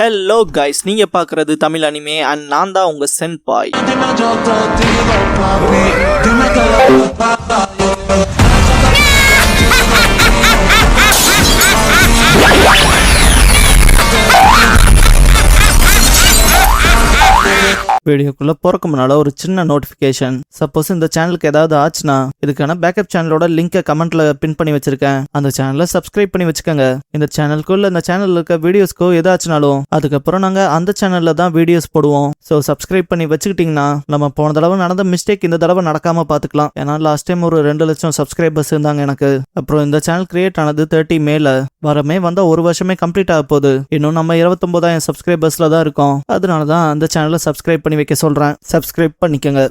Hello guys, நீங்க பார்க்குறது Tamil anime and நான் தான் உங்க சென்பாய். வீடியோக்குள்ள போறக்கு முன்னால ஒரு சின்ன நோட்டிஃபிகேஷன். சப்போஸ் இந்த சேனலுக்கு ஏதாவது ஆச்சுன்னா இதுக்கான பேக்கப் சேனலோட லிங்கை கமெண்ட்ல பின் பண்ணி வச்சிருக்கேன். அந்த சேனலை சப்ஸ்கிரைப் பண்ணி வச்சுக்கோங்க. இந்த சேனலுக்குள்ள இந்த சேனல்ல இருக்க வீடியோஸ்க்கோ ஏதாச்சுனாலும் அதுக்கப்புறம் நாங்க அந்த சேனல்ல தான் வீடியோஸ் போடுவோம். ஸோ சப்ஸ்கிரைப் பண்ணி வச்சுக்கிட்டீங்கன்னா நம்ம போன தடவை நடந்த மிஸ்டேக் இந்த தடவை நடக்காம பாத்துக்கலாம். ஏன்னா லாஸ்ட் டைம் ஒரு 2 லட்சம் சப்ஸ்கிரைபர்ஸ் இருந்தாங்க எனக்கு. அப்புறம் இந்த சேனல் கிரியேட் ஆனது 30 மேல வரமே வந்தா 1 வருஷமே கம்ப்ளீட் ஆக போகுது. இன்னும் நம்ம 29,000 சப்ஸ்கிரைபர்ஸ்ல தான் இருக்கோம். அதனாலதான் அந்த சேனலை சப்ஸ்கிரைப் பண்ணி வைக்க சொல்றேன். சப்ஸ்கிரைப் பண்ணிக்கங்க.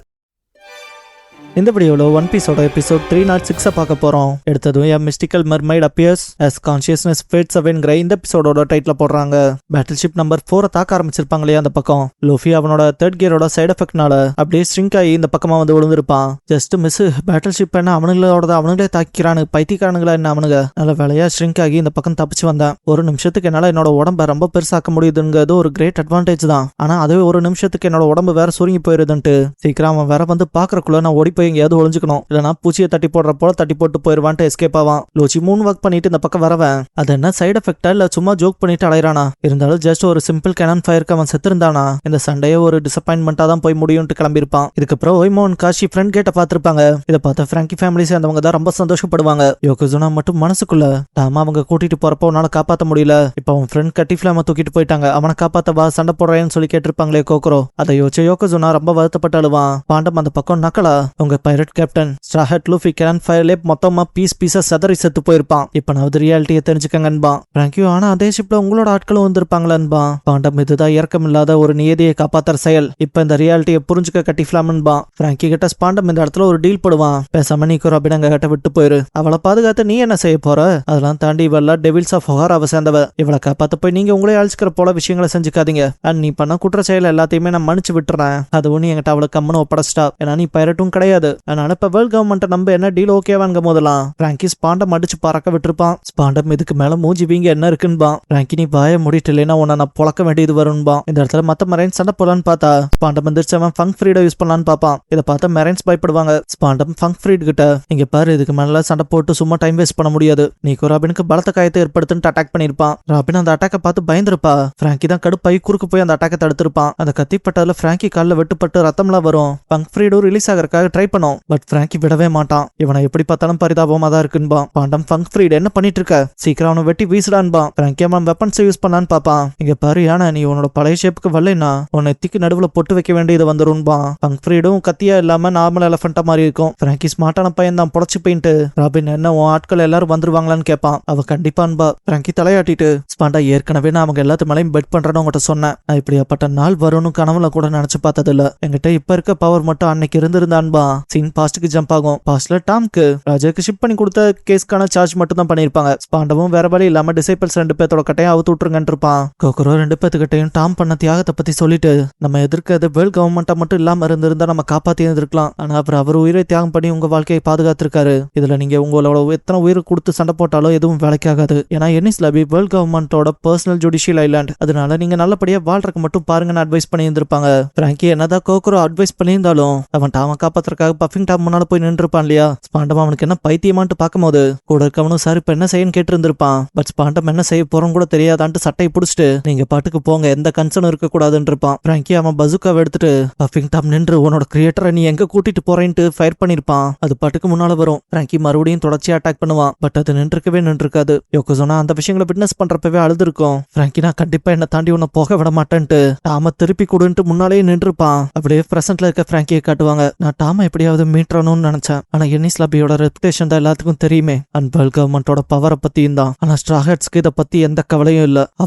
இந்த வீடியோல ஒன் பீஸோட எபிசோட் 306 பார்க்க போறோம். எடுத்ததும் a mystical mermaid appears as consciousness fades awayங்கிற இந்த எபிசோடோட டைட்டில் போடுறாங்க. பேட்டில்ஷிப் நம்பர் 4 தாக்க ஆரம்பிச்சிருப்பாங்களே அந்த பக்கம். லூஃபி அவனோட 3rd கியரோட சைடு எஃபெக்ட்னால அப்படியே ஸ்ட்ரிங்க் ஆகி இந்த பக்கமா வந்து விழுந்திருப்பான். Just miss. பேட்டில்ஷிப் என்ன அவனுங்களே தாக்கிறானு, பைத்தியக்காரனுங்களா என்ன அவனுங்க. நல்ல வேலையா ஸ்ட்ரிங்க் ஆகி இந்த பக்கம் தப்பிச்சு வந்தேன். ஒரு நிமிஷத்துக்கு என்னால என்னோட உடம்ப ரொம்ப பெருசாக்க முடியுதுங்கிறது ஒரு கிரேட் அட்வான்டேஜ் தான். ஆனா அதுவே ஒரு நிமிஷத்துக்கு என்னோட உடம்பு வேற சுருங்கி போயிருதுன்ட்டு சீக்கிரம் அவன் வேற வந்து பாக்குறக்குள்ள நான் ஓடி போய் எங்கேயாவது ஒளிஞ்சுக்கணும். இல்லனா பூச்சியை தட்டி போடுற போல தட்டி போட்டு போயிருவான்ட்டு எஸ்கேப் ஆவான். லோச்சி மூன் ஒர்க் பண்ணிட்டு இந்த பக்கம் வரவன் அது என்ன சைடு எஃபெக்டா இல்ல சும்மா ஜோக் பண்ணிட்டு அலையறானா? இருந்தாலும் ஜஸ்ட் ஒரு சிம்பிள் கேனன் ஃபயருக்கு அவன் செத்துருந்தானா இந்த சண்டையே ஒரு டிசப்பாயின்மெண்டா தான் போய் முடியும்ட்டு கிளம்பிருப்பான். இதுக்கப்புறம் ஒய்மோன் காஷி ஃப்ரெண்ட் கேட்ட பாத்திருப்பாங்க. இதை பார்த்த பிராங்கி ஃபேமிலி சேர்ந்தவங்க தான் ரொம்ப சந்தோஷப்படுவாங்க. யோகோசுனா மட்டும் மனசுக்குள்ள டாமா அவங்க கூட்டிட்டு போறப்போ உன்னால காப்பாத்த முடியல. இப்ப அவன் ஃப்ரெண்ட் கட்டிஃபிளாம தூக்கிட்டு போயிட்டாங்க. அவனை காப்பாத்த வா, சண்டை போடுறேன்னு சொல்லி கேட்டிருப்பாங்களே கோக்ரோ. அதை யோசிச்ச யோகோசுனா ரொம்ப வருத்தப்பட்டு அழுவான். பாண்டம் அந்த பக்கம் நக்கலா உங்க பைரட் கேப்டன் ஸ்ட்ராஹட் லூஃபி கேனன் ஃபயர்லே மொத்தமா பீஸா சதறி செத்து போயிருப்பான். இப்ப நான் ரியாலிட்டியை தெரிஞ்சுக்கங்கன்பா பிராங்கியோ. ஆனா அதே ஷிப்ல உங்களோட ஆட்களும் வந்திருப்பாங்களன்பா. பாண்டம் இதுதான் இறக்கம் இல்லாத ஒரு நியதியை காப்பாத்துற செயல். இப்ப இந்த ரியாலிட்டியை புரிஞ்சுக்க கட்டிஃபிளாமன்பா. பிராங்கி கிட்ட ஸ்பாண்டம் இந்த இடத்துல ஒரு டீல் போடுவான். பேசாம நீக்கு ரபினங்க கிட்ட விட்டு போயிரு. அவளை பாதுகாத்து நீ என்ன செய்ய போற? அதெல்லாம் தாண்டி இவள டெவில்ஸ் ஆஃப் ஹொஹாராவை சேர்ந்தவ. இவளை காப்பாத்த போய் நீங்க உங்களே அழிச்சுக்கிற போல விஷயங்களை செஞ்சுக்காதீங்க. அண்ட் நீ பண்ண குற்ற செயல் எல்லாத்தையுமே நான் மன்னிச்சு விட்டுறேன். அதுவும் நீ என்கிட்ட அவளை கம்மனு ஒப்படைச்சிட்டா. ஏன்னா நீ பைரட்டும் கிடையாது. அதனால இப்ப வேர்ல்ட் கவர்மெண்ட் நம்ப என்ன டீல் ஓகேவாங்க போதெல்லாம் பிராங்கி ஸ்பாண்டம் அடிச்சு பறக்க விட்டுருப்பான். ஸ்பாண்டம் இதுக்கு மேல மூஞ்சி வீங்க என்ன இருக்குன்பா. பிராங்கி நீ வாய முடிட்டு இல்லைன்னா உன்னை நான் புழக்க வேண்டியது வரும்பா. இந்த இடத்துல மத்த மெரைன்ஸ் சண்டை போலான்னு பார்த்தா ஸ்பாண்டம் எந்திரிச்சவன் ஃபங்க் ஃப்ரீட யூஸ் பண்ணலான்னு பாப்பான். இதை பார்த்த மெரைன்ஸ் பயப்படுவாங்க. ஸ்பாண்டம் ஃபங்க் ஃப்ரீட் கிட்ட இங்க பாரு, இதுக்கு மேல சண்டை போட்டு சும்மா டைம் வேஸ்ட் பண்ண முடியாது. நீக்கு ராபினுக்கு பலத்த காயத்தை ஏற்படுத்துன்னு அட்டாக் பண்ணிருப்பான். ராபின் அந்த அட்டாக்கை பார்த்து பயந்துருப்பா. பிராங்கி தான் கடுப்பாய் குறுக்கு போய் அந்த அட்டாக்கை தடுத்திருப்பான். அந்த கத்திப்பட்டதுல பிராங்கி காலில் வெட்டுப்பட்டு ரத்தம்லாம் வரும். ஃபங்க் ஃப்ரீடும் ரிலீஸ் ஆகிறதுக்காக ட்ரை பண்ணும். பட் பிராங்கி விடவே மாட்டான். இவனை எப்படி பார்த்தாலும் பரிதாபமா தான் இருக்குன்பா. பாண்டம் ஃபங்க் ஃப்ரீட் என்ன பண்ணிட்டு இருக்க, சீக்கிரம் அவனை வெட்டி வீசுடான்பா. பிராங்கி அவன் வெப்பன்ஸ் யூஸ் பண்ணான்னு பாப்பான். இங்க பாரு யானை, நீ உன்னோட பழைய ஷேப்புக்கு வரலைன்னா உன்னை எத்திக்கு நடுவுல பொட்டு வைக்க வேண்டியது வந்துரும்பா. ஃபங்க் ஃப்ரீடும் கத்தியா இல்லாம நார்மல் எலஃபண்டா மாதிரி இருக்கும். பிராங்கி ஸ்மார்ட்டான பையன் தான், பொழைச்சு போயிட்டு ராபின் என்ன உன் ஆட்கள் எல்லாரும் வந்துருவாங்களான்னு கேட்பான். அவ கண்டிப்பான்பா. பிராங்கி தலையாட்டிட்டு ஸ்பாண்டா ஏற்கனவே நான் அவங்க எல்லாத்து மேலையும் பெட் பண்றேன்னு உங்கள்கிட்ட சொன்னேன். நான் இப்படியாப்பட்ட நாள் வரும்னு கனவுல கூட நினைச்சு பார்த்தது இல்ல. என்கிட்ட இப்ப இருக்க பவர் மட்டும் அன்னைக்கு இருந்திருந்தான்பா. சீன் பாஸ்டுக்கு ஜம்ப் ஆகும். பாஸ்ட்ல டாம்க்கு ராஜாக்கு ஷிப் பண்ணி கொடுத்த கேஸ்க்கான சார்ஜ் மட்டும் தான் பண்ணிருப்பாங்க. ஸ்பாண்டமும் வேற வழி இல்லாம டிசைபிள்ஸ் 2 பேர்த்தோட கட்டையும் அவுத்து விட்டுருங்கன்னு இருப்பான். கோக்கரோ 2 பேத்துக்கிட்டையும் டாம் பண்ண தியாகத்தை பத்தி சொல்லிட்டு நம்ம எதிர்க்கிறது வேர்ல்ட் கவர்மெண்டா மட்டும் இல்லாம இருந்திருந்தா நம்ம காப்பாத்தி இருந்திருக்கலாம். ஆனா அப்புறம் அவர் உயிரை தியாகம் பண்ணி உங்க வாழ்க்கையை பாதுகாத்திருக்காரு. இதுல நீங்க உங்களோட எத்தனை உயிர் கொடுத்து சண்டை போட்டாலும் எதுவும் வேலைக்காகாது. ஏன்னா எனிஸ் லபி வேர்ல்ட் கவர்மெண்டோட பர்சனல் ஜுடிஷியல் ஐலாண்ட். அதனால நீங்க நல்லபடியா வாழ்றதுக்கு மட்டும் பாருங்கன்னு அட்வைஸ் பண்ணி இருந்திருப்பாங்க. பிராங்கி என்னதான் கோக்கரோ அட்வைஸ் பண்ணியிருந்தாலும் அவன் டாம காப்பாத்துறதுக்காக பஃபிங் டாம் முன்னால போய் நின்றுப்பான் இல்லையா. ஸ்பாண்டம் அவனுக்கு என்ன பைத்தியமான்ட்டு பார்க்கும்போது கூட இருக்கவனும் சார் இப்ப என்ன செய்யன்னு கேட்டு இருந்திருப்பான். பட் ஸ்பாண்டம் என்ன செய்ய போறோம் கூட தெரியாதான்ட்டு சட்டையை பிடிச்சிட்டு நீங்க பாட்டுக்கு போங்க, எந்த கன்சர்னும் இருக்க கூடாதுன்னு இருப்பான். பிராங்கி அவன் பசுக்காவை எடுத்துட்டு பஃபிங் டாம் நின்று உன்னோட கிரியேட்டரை நீ எங்க கூட்டிட்டு போறேன்ட்டு ஃபயர் பண்ணிருப்பான். அது பாட்டுக்கு முன்னால வரும். பிராங்கி மறுபடியும் தொடர்ச்சியா அட்டாக் பண்ணுவான். பட் அது நின்றுக்கவே யோகோசுனா அந்த விஷயங்களை விட்னஸ் பண்றப்பவே அழுதுருக்கும். பிராங்கி நான் கண்டிப்பா என்ன தாண்டி உன்னை போக விட மாட்டேன்ட்டு டாம திருப்பி கொடுன்ட்டு முன்னாலேயே நின்றுப்பான். அப்படியே பிரசன்ட்ல இருக்க பிராங்கியை காட்டுவாங்க. நான் டாம எப்படியாவது மீட்டரணும்னு நினைச்சேன். ஆனா எனிஸ் லபியோட ரெப்புடேஷன் தான் எல்லாத்துக்கும் தெரியுமே. அண்ட் வேர்ல்ட் கவர்மெண்டோட பவரை பத்தியும் தான். ஆனா ஸ்ட்ராஹட்ஸ்க்கு இதை பத்தி எந்த கவலையும் இல்ல.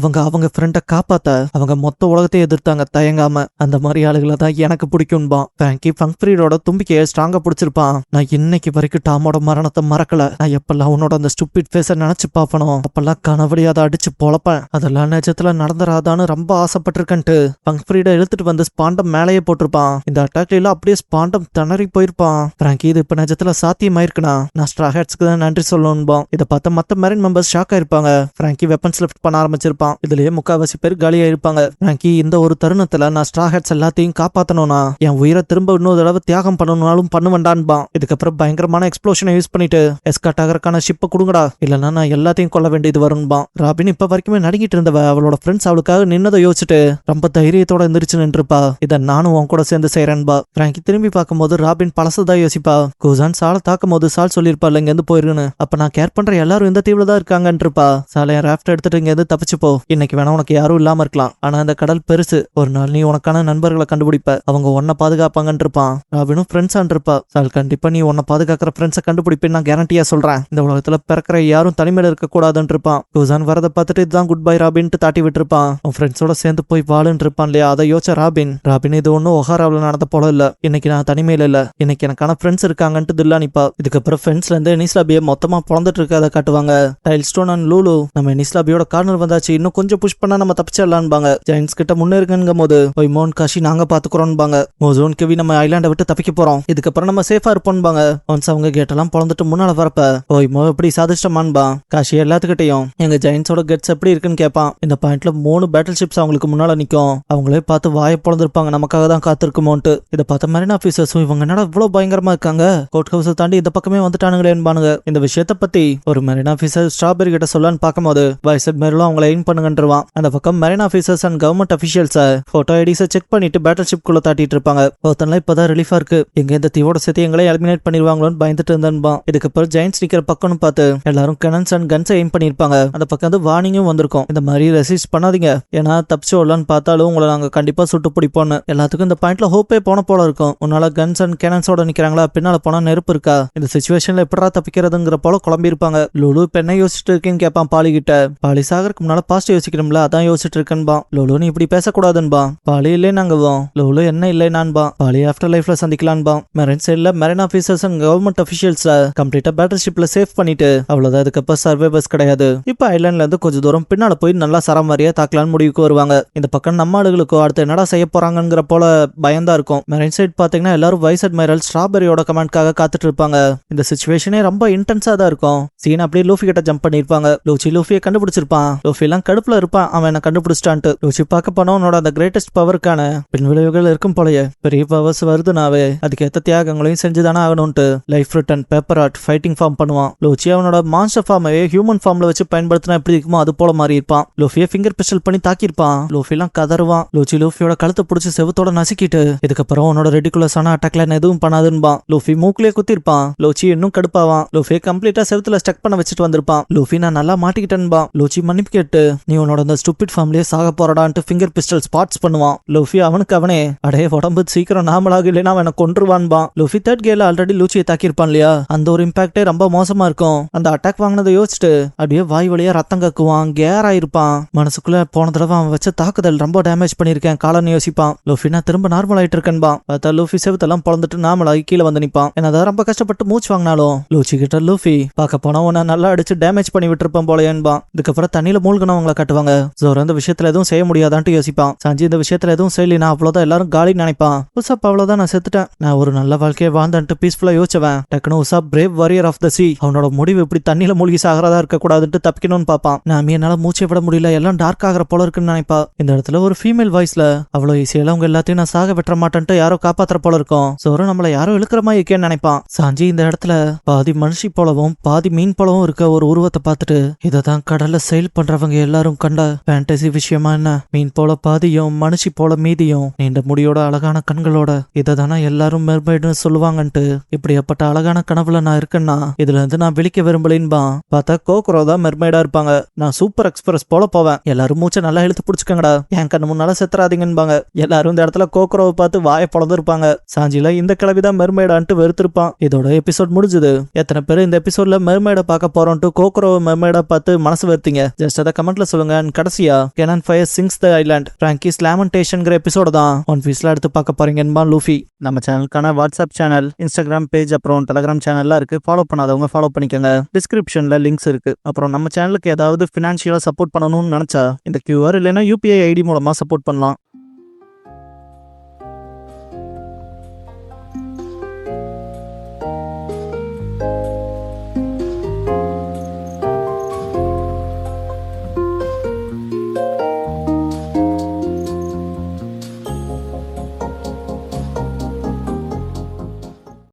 அவங்க ஃப்ரெண்டை காப்பாத்த அவங்க மொத்த உலகத்தையும் எதிர்த்தாங்க தயங்காம. அந்த மாதிரி ஆளுகளை தான் எனக்கு பிடிக்கும்பா. பிராங்கி ஃபங்க் ஃப்ரீடோட தும்பிக்கையை ஸ்ட்ராங்கா பிடிச்சிருப்பான். நான் இன்னைக்கு வரைக்கும் டாமோட மரணத்தை மறக்கல. நான் எப்பெல்லாம் உன்னோட அந்த ஸ்டூபிட் ஃபேஸை நினைச்சு பாப்பனோ அப்பெல்லாம் கனவழி அதை அடிச்சு பொழப்பேன். அதெல்லாம் நிஜத்துல நடந்துராதான்னு ரொம்ப ஆசைப்பட்டிருக்கன்ட்டு ஃபங்க் ஃப்ரீடை இழுத்துட்டு வந்து ஸ்பாண்டம் மேலேயே போட்டிருப்பான். இந்த அட்டாக்ல அப்படியே ஸ்பாண்டம் திணறி திணறி போயிருப்பான். பிராங்கி இது இப்ப நிஜத்துல சாத்தியமாயிருக்குனா நான் ஸ்ட்ரா ஹேட்ஸ்க்கு தான் நன்றி சொல்லணும்பான். இதை பார்த்த மத்த மெரைன் மெம்பர்ஸ் ஷாக் ஆயிருப்பாங்க. பிராங்கி வெப்பன்ஸ் லிஃப்ட் பண்ண ஆரம்பிச்சிருப்பான். இதுலயே முக்காவாசி பேர் காலியா இருப்பாங்க. பிராங்கி இந்த ஒரு தருணத்துல நான் ஸ்ட்ரா ஹேட்ஸ் எல்லாத்தையும் காப்பாத்தணும்னா என் உயிரை திரும்ப இன்னொரு தடவை தியாகம் பண்ணணும்னாலும் பண்ணுவேண்டான்பான். இதுக்கப்புறம் பயங்கரமான எக்ஸ்ப்ளோஷனை யூஸ் பண்ணிட்டு எஸ்கார்ட் ஆகறக்கான ஷிப்பை கொடுங்கடா, இல்லைன்னா நான் எல்லாத்தையும் கொல்ல வேண்டியது வரும்பான். ராபின் இப்ப வரைக்குமே நடிக்கிட்டு இருந்தவ அவளோட ஃப்ரெண்ட்ஸ் அவளுக்காக நின்னதை யோசிச்சுட்டு ரொம்ப தைரியத்தோட எந்திரிச்சு நின்றுப்பா. இதை நானும் உன் கூட சேர்ந்து செய்யறேன்பா. பிராங்கி திரும்பி பார்க்கும்போது ராபின் பழசதான் யோசிப்பா. கூசான் சாலை தாக்கும் போது சால் சொல்லியிருப்பா இங்க இருந்து போயிருன்னு. அப்ப நான் கேர் பண்ற எல்லாரும் இந்த தீவுல தான் இருக்காங்கன்றப்பா. சாலைய ராஃப்ட் எடுத்துட்டு இங்க இருந்து தப்பிச்சு போ. இன்னைக்கு வேணா உனக்கு யாரும் இல்லாம இருக்கலாம், ஆனா இந்த கடல் பெருசு. ஒரு நாள் நீ உனக்கான நண்பர்களை கண்டுபிடிப்ப, அவங்க உன்னை பாதுகாப்பாங்கன்னு இருப்பான். ராபினும் ஃப்ரெண்ட்ஸான் இருப்பா. சால் கண்டிப்பா நீ உன்னை பாதுகாக்கிற ஃப்ரெண்ட்ஸை கண்டுபிடிப்பேன்னு நான் கேரண்டியா சொல்றேன். இந்த உலகத்துல பிறக்கிற யாரும் தனிமையில இருக்க கூடாதுன்னு இருப்பான். கூசான் வரதை பார்த்துட்டு இதுதான் குட் பை ராபின்ட்டு தாட்டி விட்டுருப்பான். உன் ஃப்ரெண்ட்ஸோட சேர்ந்து போய் வாழுன்னு இருப்பான் இல்லையா, அதை யோசிச்ச ராபின் இது ஒன்னும் ஒஹாராவில் நடந்த போல இல்ல. இன்னைக்கு நான் தனிமையில இல்ல, இன்னைக்கு எனக்கான ஃப்ரெண்ட்ஸ் இருக்காங்கன்ட்டு தில்லா நிப்பா. இதுக்கப்புறம் ஃப்ரெண்ட்ஸ்ல இருந்து எனிஸ்லாபியை மொத்தமா பொழந்துட்டு இருக்காத காட்டுவாங்க. டைல்ஸ்டோன் அண்ட் லூலு நம்ம எனிஸ்லாபியோட கார்னர் வந்தாச்சு, இன்னும் கொஞ்சம் புஷ் பண்ணா நம்ம தப்பிச்சிடலான்பாங்க. ஜெயின்ஸ் கிட்ட முன்னேறுங்க போது போய் மோன் காஷி நாங்க பாத்துக்கிறோம்பாங்க. மோசோன் கெவி நம்ம ஐலாண்டை விட்டு தப்பிக்க போறோம், இதுக்கப்புறம் நம்ம சேஃபா இருப்போம்பாங்க. ஒன்ஸ் அவங்க கேட்டெல்லாம் பொழந்துட்டு முன்னால வரப்ப போய் மோ எப்படி சாதிச்சிட்டமான்பா. காஷி எல்லாத்துக்கிட்டையும் எங்க ஜெயின்ஸோட கெட்ஸ் எப்படி இருக்குன்னு கேட்பான். இந்த பாயிண்ட்ல 3 பேட்டில் ஷிப்ஸ் அவங்களுக்கு முன்னால நிக்கும். அவங்களே பார்த்து வாயை பொழந்திருப்பாங்க, நமக்காக தான் காத்திருக்குமோன்ட்டு. இதை பார்த்த மெரின் ஆபீசர்ஸும் இவங்க என்னடா இவ்வளவு பயங்கரமா இருக்காங்க, கோர்ட் ஹவுஸ் தாண்டி இந்த பக்கமே வந்துட்டானுங்களேன்பானுங்க. இந்த விஷயத்த பத்தி ஒரு மெரின் ஆபீசர் ஸ்ட்ராபெரி கிட்ட சொல்லலான்னு பார்க்கும்போது வைஸ் அட்மிரலும் அவங்களை எயின் பண்ணுங்கன்றான். அந்த பக்கம் marine officers and government officials photo ஐடிஸை செக் பண்ணிட்டு பேட்டில் ஷிப் குள்ள தாட்டிட்டு இருப்பாங்க. ஒருத்தன்லாம் இப்பதான் ரிலீஃபா இருக்கு, எங்க இந்த தீவோட சேர்த்து எங்களை எலிமினேட் பண்ணிடுவாங்களோன்னு பயந்துட்டு இருந்தான்பா. இதுக்கப்புறம் ஜெயின்ஸ் நிக்கிற பக்கம்னு பார்த்து எல்லாரும் கனன்ஸ் அண்ட் கன்ஸை எயின் பண்ணிருப்பாங்க. அந்த பக்கம் வந்து வார்னிங்கும் வந்திருக்கும், இந்த மாதிரி ரெசிஸ்ட் பண்ணாதீங்க, ஏன்னா தப்பிச்சு வரலான்னு பார்த்தாலும் உங்களை நாங்க கண்டிப்பா சுட்டு பிடிப்போம்னு. எல்லாத்துக்கும் இந்த பாயிண்ட்ல ஹோப்பே போன போல இருக்கும். உன்னால கன்ஸ் அண்ட் கேனன்ஸோட நிக்கிறாங்களா, பின்னால போனா நெருப்பு இருக்கா, இந்த சிச்சுவேஷன்ல எப்படா தப்பிக்கிறதுங்கிற போல குழம்பி இருப்பாங்க. லூலு இப்ப என்ன யோசிச்சுட்டு இருக்கேன்னு கேட்பான் பாலி கிட்ட. பாலி சாகருக்கு முன்னால பாஸ்ட் யோசிக்கணும்ல, அதான் யோசிச்சுட்டு இருக்கேன்பா. லூலு நீ இப்படி பேசக்கூடாதுன்பா. பாலி இல்லே நாங்கவோம். லூலு என்ன இல்லை நான்பா. பாலி ஆஃப்டர் லைஃப்ல சந்திக்கலான்பா. மெரின் சைட்ல marine officers and government officials கம்ப்ளீட்டா பேட்டில் ஷிப்ல சேஃப் பண்ணிட்டு அவ்வளவுதான். அதுக்கப்புறம் சர்வைவர்ஸ் கிடையாது. இப்ப ஐலாண்ட்ல இருந்து கொஞ்சம் தூரம் பின்னால போய் நல்லா சரமாரியா தாக்கலான்னு முடிவுக்கு வருவாங்க. இந்த பக்கம் நம்ம ஆளுகளுக்கோ அடுத்து என்னடா செய்ய போறாங்கிற போல பயந்தா இருக்கும். மெரின் சைட் பாத்தீங்கன்னா எல்லாரும் வைஸ் அட்மைரல் ஸ்ட்ராபெரியோட கமெண்ட்காக காத்துட்டு இருப்பாங்க. இந்த சிச்சுவேஷனே ரொம்ப இன்டென்ஸா தான் இருக்கும். சீன் அப்படியே லூஃபி கிட்ட ஜம்ப் பண்ணிருப்பாங்க. லூஃபியை கண்டுபிடிச்சிருப்பான். லூஃபி எல்லாம் கடுப்புல இருப்பான், அவன் என்ன கண்டுபிடிச்சிட்டான்ட்டு. லூஃபி பார்க்க போனா உன்னோட அந்த கிரேட்டஸ்ட் பவருக்கான பின் விளைவுகள் இருக்கும் போலயே. பெரிய பவர்ஸ் வருதுனாவே அதுக்கேற்ற தியாகங்களையும் செஞ்சுதானே ஆகணும்ட்டு life return paper art fighting form பண்ணுவான். லூஃபி அவனோட மான்ஸ்டர் ஃபார்மையே ஹியூமன் ஃபார்ம்ல வச்சு பயன்படுத்தினா எப்படி இருக்குமோ அது போல மாறி இருப்பான். லூஃபியை ஃபிங்கர் பிஸ்டல் பண்ணி தாக்கியிருப்பான். லூஃபி எல்லாம் கதறுவான். லூஃபியோட கழுத்தை பிடிச்சி செவத்தோட நசுக்கிட்டு இதுக்கப்புறம் உன்னோட ரெடிகுலஸான அட்டாக்ல எதுவும் பண்ணாதுன்பான். லூஃபி மூக்குலயே குத்திருப்பான். லூச்சி இன்னும் கடுப்பாவான். லூஃபியை கம்ப்ளீட்டா செவத்துல ஸ்டக் பண்ண வச்சுட்டு வந்திருப்பான். லூஃபி நான் நல்லா மாட்டிக்கிட்டேன்பா. லூச்சி மன்னிப்பு கேட்டு நீ உன்னோட அந்த ஸ்டூபிட் ஃபார்ம்லயே சாக போறடான்ட்டு ஃபிங்கர் பிஸ்டல் ஸ்பாட்ஸ் பண்ணுவான். லூஃபி அவனுக்கு அவனே அடே உடம்பு சீக்கிரம் நாமளாக இல்லைன்னா அவனை கொன்றுவான்பான். லூஃபி தேர்ட் கேல ஆல்ரெடி லூச்சியை தாக்கியிருப்பான் இல்லையா, அந்த ஒரு இம்பாக்டே ரொம்ப மோசமா இருக்கும். அந்த அட்டாக் வாங்கினதை யோசிச்சுட்டு அப்படியே வாய் வழியா ரத்தம் கக்குவான். கேர் ஆயிருப்பான். மனசுக்குள்ள போன தடவை அவன் வச்ச தாக்குதல் ரொம்ப டேமேஜ் பண்ணிருக்கேன் காலன்னு யோசிப்பான். லூஃபி நான் திரும்ப நார்மல் ஆயிட்டு இருக்கேன்பா. பார்த்தா லூஃபி செவத்தெல்லாம் பொழந்துட்டு நார்மலாகி கீழே வந்து நிப்பான். என்னதான் ரொம்ப கஷ்டப்பட்டு மூச்சு வாங்கினாலும் லூச்சி கிட்ட லூஃபி பார்க்க போனா உன்னை நல்லா அடிச்சு டேமேஜ் பண்ணி விட்டுருப்பான் போலயேன்பா. இதுக்கப்புறம் தண்ணியில மூழ்கினவங்களை காட்டுவாங்க. ஜோரோ இந்த விஷயத்துல எதுவும் செய்ய முடியாதான்ட்டு யோசிப்பான். சாஞ்சி இந்த விஷயத்துல எதுவும் செய்யலினா அவ்வளவுதான் எல்லாரும் காலி நினைப்பான். உசாப் அவ்வளவுதான் நான் செத்துட்டேன், நான் ஒரு நல்ல வாழ்க்கையை வாழ்ந்துட்டு பீஸ்ஃபுல்லா யோசிச்சவன். டக்குனு உசாப் பிரேவ் வாரியர் ஆஃப் த சீ அவனோட முடிவு இப்படி தண்ணியில மூழ்கி சாகிறதா இருக்க கூடாதுன்னு தப்பிக்கணும்னு பாப்பான். நான் என்னால மூச்சை விட முடியல, எல்லாம் டார்க் ஆகிற போல இருக்குன்னு நினைப்பா. இந்த இடத்துல ஒரு ஃபீமேல் வாய்ஸ்ல அவ்வளவு ஈஸியெல்லாம் உங்க எல்லாத்தையும் நான் சாக வெட்ட மாட்டேன்ட்டு யாரோ காப்பாத்துற போல இருக்கும். சோரோ நம்மள யாரோ இழுக்கிற மாதிரி இருக்கேன்னு நினைப்பான். சாஞ்சி இந்த இடத்துல பாதி மனுஷி போலவும் பாதி மீன் போலவும் இருக்க ஒரு உருவத்தை பார்த்துட்டு இததான் கடல்ல செயல் பண்றவங்க எல்லாரும் கண்ட ஃபேண்டசி விஷயமா என்ன, மீன் போல பாதியும் மனுஷி போல மீதியும் நீண்ட முடியோட அழகான கண்களோட இததானா எல்லாரும் மெர்மைடுன்னு சொல்லுவாங்கன்ட்டு இப்படியாப்பட்ட அழகான கனவுல நான் இருக்கேன்னா இதுல இருந்து நான் விழிக்க விரும்பலின்பான். பார்த்தா கோக்ரோ தான் மெர்மைடா இருப்பாங்க. நான் சூப்பர் எக்ஸ்பிரஸ் போல போவேன், எல்லாரும் மூச்சை நல்லா இழுத்து பிடிச்சுக்கங்கடா, என் கண்ணு முன்னால செத்துறாதீங்கன்பாங்க. எல்லாரும் இந்த இடத்துல கோக்ரோவை பார்த்து வாயை பொழந்து இருப்பாங்க. சாஞ்சில இந்த கிளவிதான் மெர்மைடான்ட்டு வெறுத்திருப்பான். இதோட எபிசோட் முடிஞ்சது. எத்தனை பேர் இந்த எபிசோட்ல மெர்மைடை பார்க்க போறோம்ட்டு கோக்ரோவை மெர்மைடா பார்த்து மனசு வெறுத்தீங்க, ஜஸ்ட் அதை கமெண்ட்ல சொல்லுங்க. கடைசியா கேனன் ஃபயர் சிங்ஸ் த ஐலாண்ட் பிராங்கிஸ் லேமெண்டேஷன்ங்கிற எபிசோட தான் ஒன் பீஸ்ல எடுத்து பார்க்க போறீங்கன்பா லூஃபி. நம்ம சேனலுக்கான வாட்ஸ்அப் சேனல், இன்ஸ்டாகிராம் பேஜ், அப்புறம் டெலிகிராம் சேனல்லாம் இருக்கு. ஃபாலோ பண்ணாதவங்க ஃபாலோ பண்ணிக்கோங்க. டிஸ்கிரிப்ஷன்ல லிங்க்ஸ் இருக்கு. அப்புறம் நம்ம சேனலுக்கு ஏதாவது ஃபினான்ஷியலா சப்போர்ட் பண்ணணும்னு நினைச்சா இந்த QR இல்லைன்னா UPI ஐடி மூலமா சப்போர்ட் பண்ணலாம்.